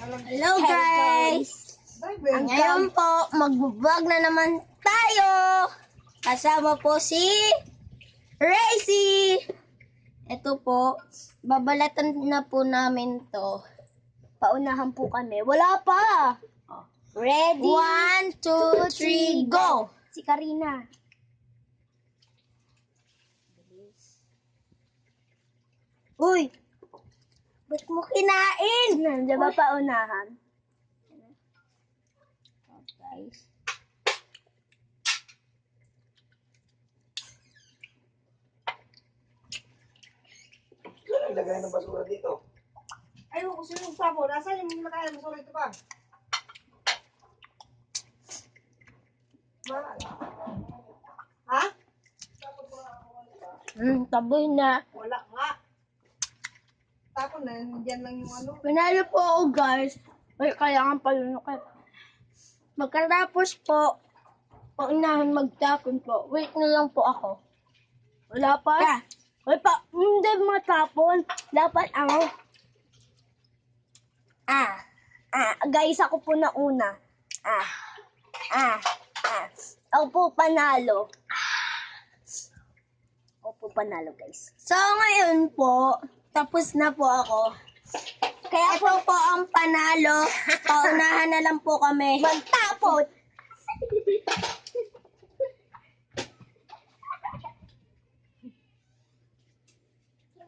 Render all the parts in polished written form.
Hello guys! Ngayon po, mag-vlog na naman tayo! Kasama po si Racy! Ito po, babalatan na po namin to. Paunahan po kami. Wala pa! Ready? 1, 2, 3, go! Si Karina. Uy! Ba't mo kinain? Nandiyan ba paunahan? Guys. Ilagay ng basura dito. Ayun, kung sino yung sabo, nasa yung lagay ng basura ito pa? Ha? Taboy na. Wala nga. Tapon na, dyan lang yung ano. Panalo po ako guys. Ay, kailangan palunokit. Magkatapos po, paunahan magtapon po. Wait na lang po ako. Wala pa? Yeah. Wala pa. Hindi matapon. Dapat ano? Guys, ako po na una. Ako po panalo. Ako po panalo, guys. So ngayon po, tapos na po ako. Kaya po ang panalo. Paunahan na lang po kami. Magtapon!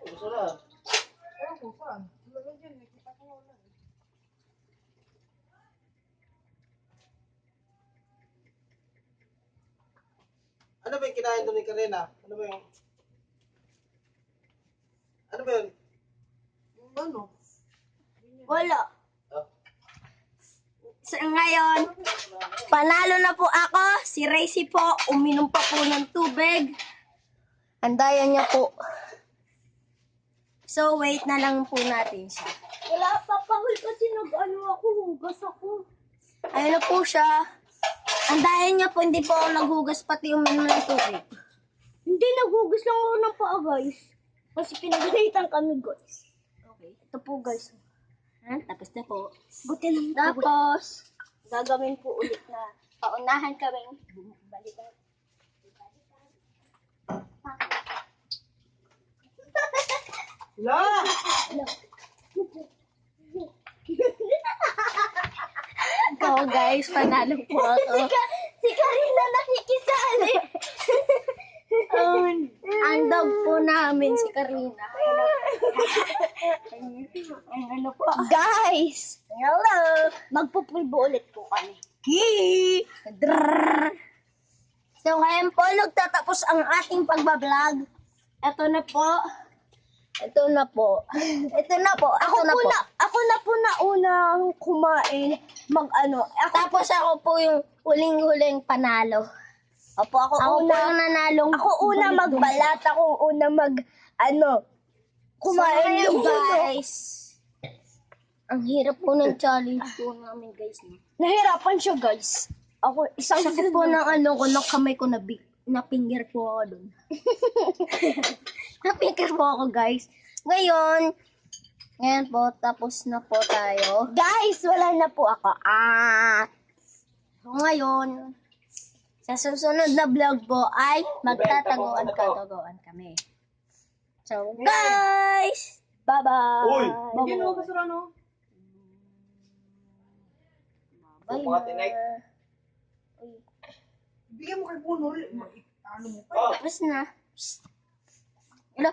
Basura. Ayun, kung saan. Lagay dyan, nakita ko wala. Ano ba yung kinain doon ni Karina? Ano ba yung... Ano ba yun? Yung ano? Wala. Ah, So ngayon, panalo na po ako. Si Racy po, uminom pa po ng tubig. Andayan niya po. So wait na lang po natin siya. Wala pa pahul kasi nag-ano ako, hugas ako. Ayun na po siya. Andayan niya po, hindi po ako naghugas pati uminom ng tubig. Hindi, naghugas lang ako ng paa, guys. Kasi pinagalitan kami, guys. Okay. Ito po, guys. Tapos na po. Buti lang po. Tapos, Gagawin po ulit na paunahan kaming balikan. Wala! ikaw guys, panalo po ako. Si Karina nakikisali. Ang dog po namin si Karina. Ang ano po. Guys, Hello! magpupulbo ulit po kami. Yee! Drrrr. So ngayon po, nagtatapos ang ating pagbablog. Ito na po. Ito na po. Ito na po. Ako na po na unang kumain, Tapos ako po yung huling-huling panalo. Opo, ako Ako po una. yung nanalong. Ako una magbalat, ako una kumain So, yung guys. Ang hirap po ng challenge po namin guys. No? Nahirapan siya, guys. Ako, isang Sakit po ng ng kamay ko na-finger po ako dun. Na-finger po ako guys. Ngayon po, tapos na po tayo. Guys, wala na po ako. So ngayon, sa susunod na vlog po ay magtataguan kami. So guys! Bye-bye. Uy! Yan o, basura no? Bye. mga tinik. Bigyan mo kay Puno. Ano mo pa? Oh, Tapos na. Hello?